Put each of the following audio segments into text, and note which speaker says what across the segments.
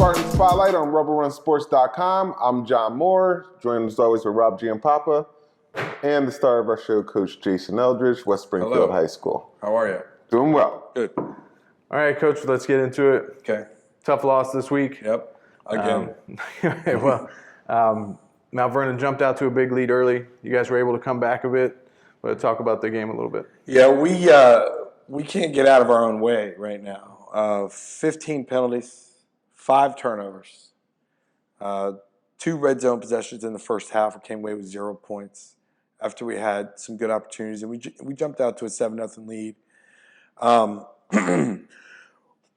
Speaker 1: Spartan Spotlight on RubberRunSports.com. I'm John Moore, joined as always with Rob Giampapa and the star of our show, Coach Jason Eldridge, West Springfield High School.
Speaker 2: How are you?
Speaker 1: Doing well.
Speaker 2: Good.
Speaker 3: All right, Coach, let's get into it.
Speaker 2: Okay.
Speaker 3: Tough loss this week.
Speaker 2: Yep. Again.
Speaker 3: Mount Vernon jumped out to a big lead early. You guys were able to come back a bit. But talk about the game a little bit.
Speaker 2: Yeah, we can't get out of our own way right now. 15 penalties, 5 turnovers, 2 red zone possessions in the first half. We came away with 0 points after we had some good opportunities, and we jumped out to a 7-0 lead.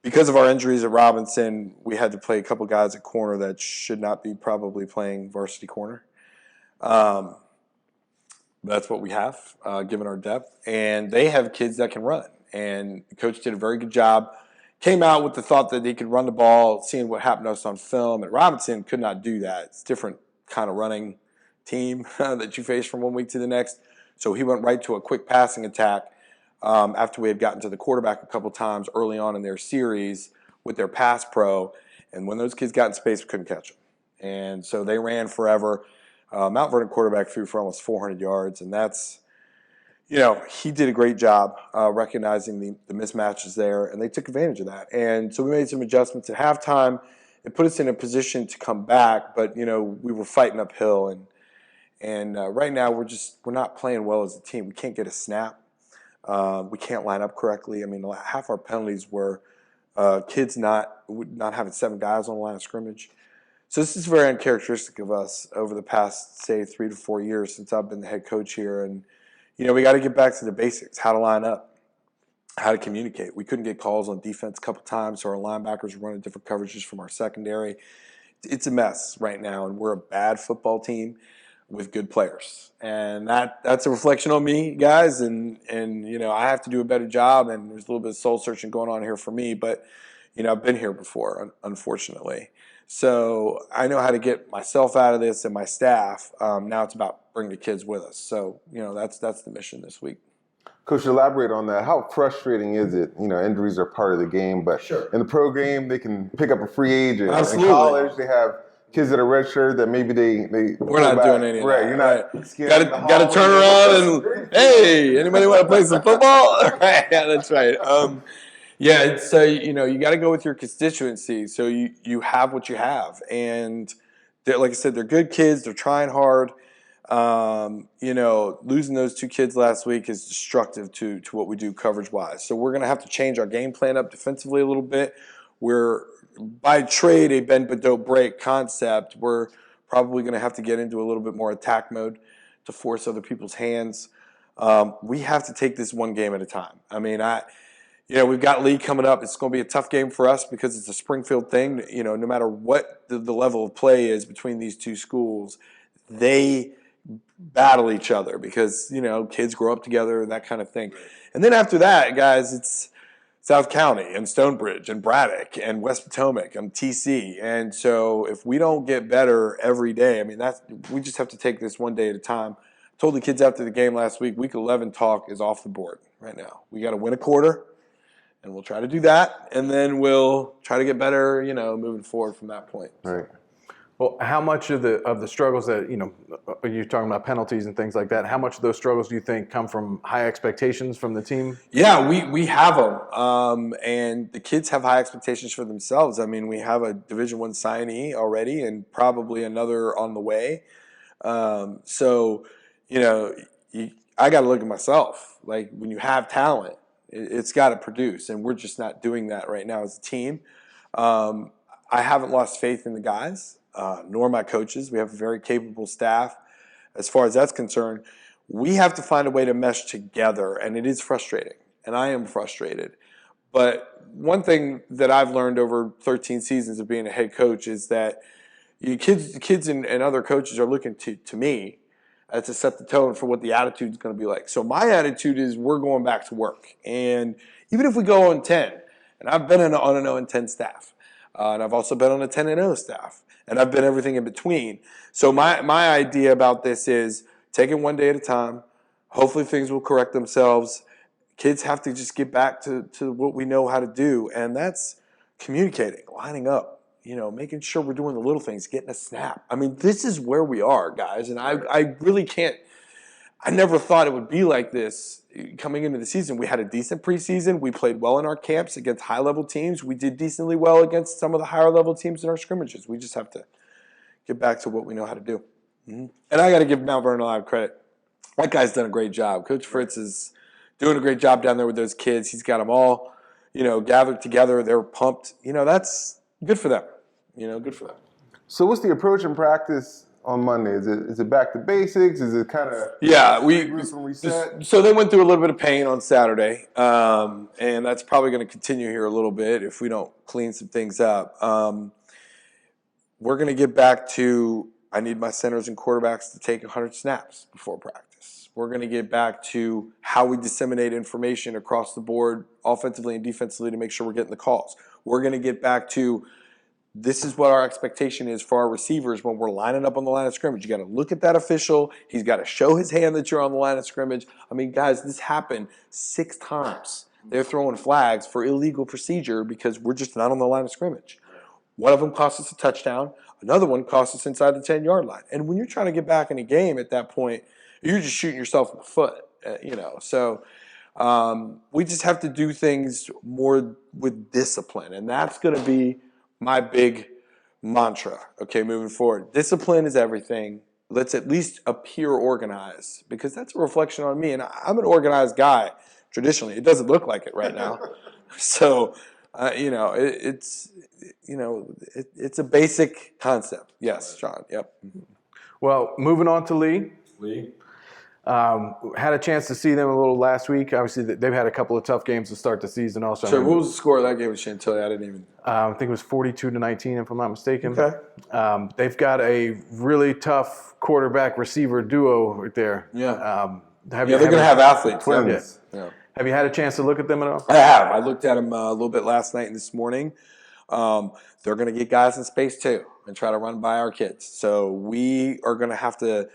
Speaker 2: Because of our injuries at Robinson, we had to play a couple guys at corner that should not be probably playing varsity corner. That's what we have, given our depth. And they have kids that can run. And the coach did a very good job. Came out with the thought that he could run the ball, seeing what happened to us on film. And Robinson could not do that. It's a different kind of running team that you face from one week to the next. So he went right to a quick passing attack after we had gotten to the quarterback a couple times early on in their series with their pass pro. And when those kids got in space, we couldn't catch them. And so they ran forever. Mount Vernon quarterback threw for almost 400 yards, and that's, he did a great job recognizing the mismatches there, and they took advantage of that. And so we made some adjustments at halftime. It put us in a position to come back, but, we were fighting uphill, and right now we're not playing well as a team. We can't get a snap. We can't line up correctly. I mean, half our penalties were kids not having 7 guys on the line of scrimmage. So this is very uncharacteristic of us over the past, say, 3 to 4 years since I've been the head coach here. And, we got to get back to the basics, how to line up, how to communicate. We couldn't get calls on defense a couple times, so our linebackers were running different coverages from our secondary. It's a mess right now, and we're a bad football team with good players. And that's a reflection on me, guys, and I have to do a better job, and there's a little bit of soul-searching going on here for me. But, I've been here before, unfortunately. So I know how to get myself out of this and my staff. Now it's about bringing the kids with us. So, that's the mission this week.
Speaker 1: Coach, elaborate on that. How frustrating is it? Injuries are part of the game, but
Speaker 2: sure.
Speaker 1: In the pro game, they can pick up a free agent.
Speaker 2: Absolutely.
Speaker 1: In college, they have kids that are redshirt that maybe they
Speaker 2: We're not doing any of that.
Speaker 1: Right, you're not.
Speaker 2: Right. Got to turn around and, hey, anybody want to play some football? Right, yeah, that's right. Yeah, so, you got to go with your constituency. So you have what you have. And like I said, they're good kids. They're trying hard. Losing those 2 kids last week is destructive to what we do coverage-wise. So we're going to have to change our game plan up defensively a little bit. We're, by trade, a bend but don't break concept. We're probably going to have to get into a little bit more attack mode to force other people's hands. We have to take this one game at a time. I mean, we've got league coming up. It's going to be a tough game for us because it's a Springfield thing. No matter what the level of play is between these 2 schools, they battle each other because, kids grow up together and that kind of thing. And then after that, guys, it's South County and Stonebridge and Braddock and West Potomac and TC. And so if we don't get better every day, we just have to take this one day at a time. I told the kids after the game last week, week 11 talk is off the board right now. We got to win a quarter. And we'll try to do that, and then we'll try to get better, moving forward from that point.
Speaker 1: Right.
Speaker 3: Well, how much of the struggles that, you're talking about penalties and things like that, how much of those struggles do you think come from high expectations from the team?
Speaker 2: Yeah, we have them. And the kids have high expectations for themselves. We have a Division I signee already and probably another on the way. I got to look at myself. Like, when you have talent, it's got to produce, and we're just not doing that right now as a team. I haven't lost faith in the guys, nor my coaches. We have a very capable staff. As far as that's concerned, we have to find a way to mesh together, and it is frustrating, and I am frustrated. But one thing that I've learned over 13 seasons of being a head coach is that, kids and other coaches are looking to me to set the tone for what the attitude is going to be like. So my attitude is we're going back to work. And even if we go on 10, and I've been on an 0-10 staff, and I've also been on a 10-0 staff, and I've been everything in between. So my idea about this is take it one day at a time. Hopefully things will correct themselves. Kids have to just get back to what we know how to do, and that's communicating, lining up, making sure we're doing the little things, getting a snap. I mean, this is where we are, guys, and I really can't – I never thought it would be like this coming into the season. We had a decent preseason. We played well in our camps against high-level teams. We did decently well against some of the higher-level teams in our scrimmages. We just have to get back to what we know how to do. Mm-hmm. And I got to give Mount Vernon a lot of credit. That guy's done a great job. Coach Fritz is doing a great job down there with those kids. He's got them all, gathered together. They're pumped. That's good for them. Good for them.
Speaker 1: So what's the approach in practice on Monday? Is it back to basics? Is it kind of regroup and reset?
Speaker 2: So they went through a little bit of pain on Saturday, and that's probably going to continue here a little bit if we don't clean some things up. We're going to get back to I need my centers and quarterbacks to take 100 snaps before practice. We're going to get back to how we disseminate information across the board, offensively and defensively, to make sure we're getting the calls. We're going to get back to this is what our expectation is for our receivers when we're lining up on the line of scrimmage. You got to look at that official. He's got to show his hand that you're on the line of scrimmage. I mean, guys, this happened 6 times. They're throwing flags for illegal procedure because we're just not on the line of scrimmage. One of them cost us a touchdown. Another one cost us inside the 10-yard line. And when you're trying to get back in a game at that point, you're just shooting yourself in the foot, So we just have to do things more with discipline, and that's going to be my big mantra, moving forward. Discipline is everything. Let's at least appear organized, because that's a reflection on me, and I'm an organized guy traditionally. It doesn't look like it right now. So, it's a basic concept. Yes, John. Yep.
Speaker 3: Well, moving on to Lee. Had a chance to see them a little last week. Obviously, they've had a couple of tough games to start the season also.
Speaker 2: So what was the score of that game with Chantilly? I didn't even...
Speaker 3: I think it was 42-19, if I'm not mistaken.
Speaker 2: Okay.
Speaker 3: They've got a really tough quarterback-receiver duo right there.
Speaker 2: Yeah. They're going to have athletes.
Speaker 1: Twins.
Speaker 2: Yeah.
Speaker 3: Have you had a chance to look at them at all?
Speaker 2: I have. I looked at them a little bit last night and this morning. They're going to get guys in space too and try to run by our kids. So we are going to have to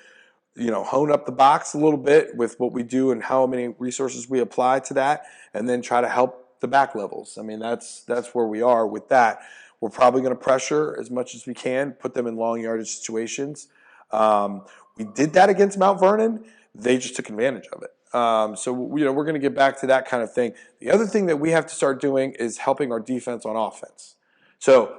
Speaker 2: hone up the box a little bit with what we do and how many resources we apply to that, and then try to help the back levels. I mean, that's where we are with that. We're probably going to pressure as much as we can, put them in long yardage situations. We did that against Mount Vernon. They just took advantage of it. So we're going to get back to that kind of thing. The other thing that we have to start doing is helping our defense on offense. So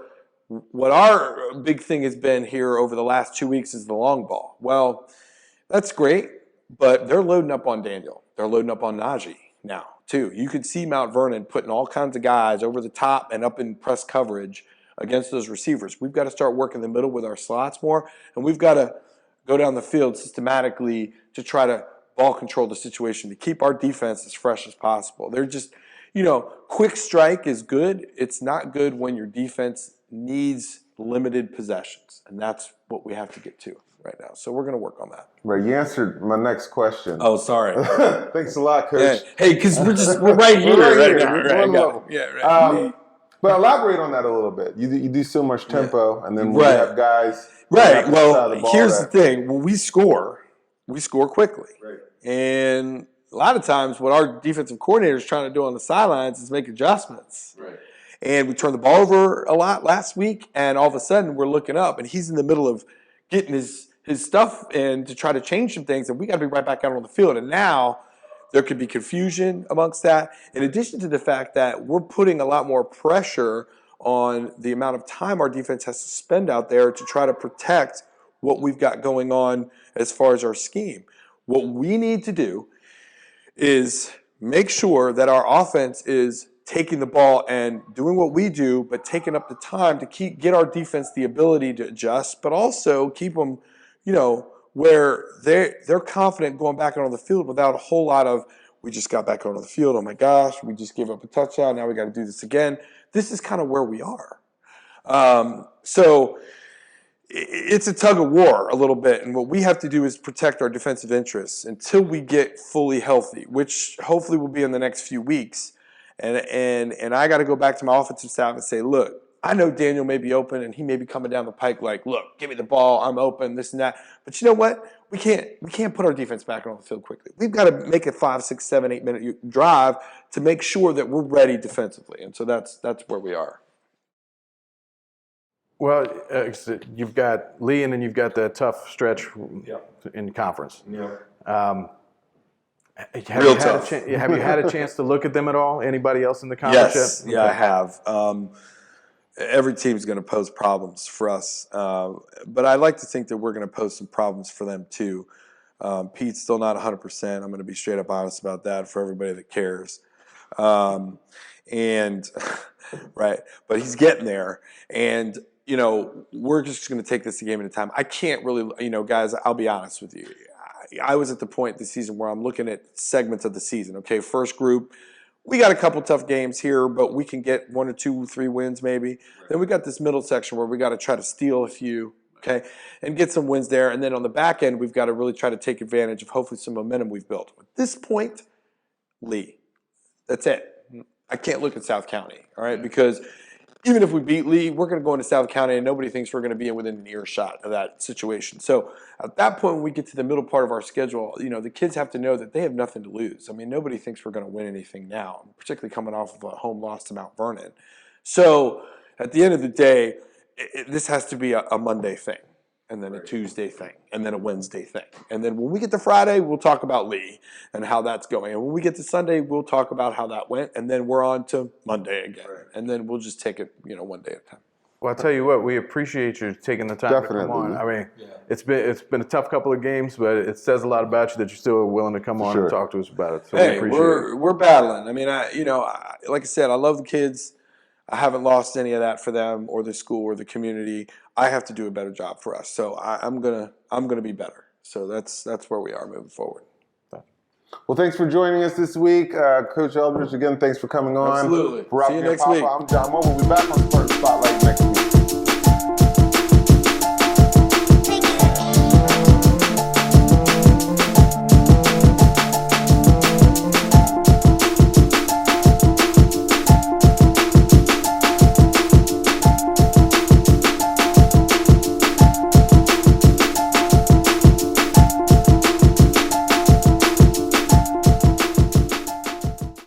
Speaker 2: what our big thing has been here over the last 2 weeks is the long ball. Well, that's great, but they're loading up on Daniel. They're loading up on Najee now, too. You could see Mount Vernon putting all kinds of guys over the top and up in press coverage against those receivers. We've got to start working the middle with our slots more, and we've got to go down the field systematically to try to ball control the situation, to keep our defense as fresh as possible. They're just, quick strike is good. It's not good when your defense needs limited possessions, and that's what we have to get to right now. So we're going to work on that.
Speaker 1: Right, you answered my next question.
Speaker 2: Oh, sorry.
Speaker 1: Thanks a lot, Coach.
Speaker 2: Yeah. Hey, because we're right here right now. Right, yeah, right.
Speaker 1: But elaborate on that a little bit. You do so much tempo, and then when you have guys.
Speaker 2: Right. Well, here's the thing. When we score quickly.
Speaker 1: Right.
Speaker 2: And a lot of times what our defensive coordinator is trying to do on the sidelines is make adjustments.
Speaker 1: Right.
Speaker 2: And we turned the ball over a lot last week, and all of a sudden we're looking up, and he's in the middle of getting his stuff in to try to change some things, and we got to be right back out on the field. And now there could be confusion amongst that, in addition to the fact that we're putting a lot more pressure on the amount of time our defense has to spend out there to try to protect what we've got going on as far as our scheme. What we need to do is make sure that our offense is taking the ball and doing what we do, but taking up the time to get our defense the ability to adjust, but also keep them, where they're confident going back out on the field without a whole lot of, we just got back out on the field, oh my gosh, we just gave up a touchdown, now we got to do this again. This is kind of where we are. So it's a tug of war a little bit, and what we have to do is protect our defensive interests until we get fully healthy, which hopefully will be in the next few weeks. And I got to go back to my offensive staff and say, look, I know Daniel may be open and he may be coming down the pike like, look, give me the ball, I'm open, this and that. But you know what? We can't put our defense back on the field quickly. We've got to make a 5, 6, 7, 8 minute drive to make sure that we're ready defensively. And so that's where we are.
Speaker 3: Well, you've got Lee, and then you've got that tough stretch in conference.
Speaker 1: Yeah.
Speaker 3: Have you had a chance to look at them at all? Anybody else in the conference
Speaker 2: Yes,
Speaker 3: yet?
Speaker 2: yeah, I have. Every team's going to pose problems for us, but I like to think that we're going to pose some problems for them too. Pete's still not 100%. I'm going to be straight up honest about that for everybody that cares. And right, but he's getting there, and we're just going to take this a game at a time. I can't really, guys, I'll be honest with you. I was at the point this season where I'm looking at segments of the season. Okay, first group, we got a couple tough games here, but we can get 1 or 2, 3 wins maybe. Then we got this middle section where we got to try to steal a few, okay, and get some wins there. And then on the back end, we've got to really try to take advantage of hopefully some momentum we've built. At this point, Lee, that's it. I can't look at South County, all right, because even if we beat Lee, we're going to go into South County and nobody thinks we're going to be within an earshot of that situation. So at that point, when we get to the middle part of our schedule, the kids have to know that they have nothing to lose. I mean, nobody thinks we're going to win anything now, particularly coming off of a home loss to Mount Vernon. So at the end of the day, this has to be a Monday thing, and then a Tuesday thing, and then a Wednesday thing. And then when we get to Friday, we'll talk about Lee and how that's going. And when we get to Sunday, we'll talk about how that went, and then we're on to Monday again. Right. And then we'll just take it, one day at a time.
Speaker 3: Well, I'll tell you what, we appreciate you taking the time to come on. I mean, it's been a tough couple of games, but it says a lot about you that you're still willing to come on and talk to us about it. So we appreciate it.
Speaker 2: We're battling. I mean, like I said, I love the kids. I haven't lost any of that for them or the school or the community. I have to do a better job for us. So I'm gonna be better. So that's where we are moving forward.
Speaker 1: Well, thanks for joining us this week. Coach Eldridge, again, thanks for coming on.
Speaker 2: Absolutely.
Speaker 1: For Rob
Speaker 2: See you
Speaker 1: and
Speaker 2: next
Speaker 1: Papa,
Speaker 2: week.
Speaker 1: I'm John Moore. We'll be back on Spartan Spotlight next week.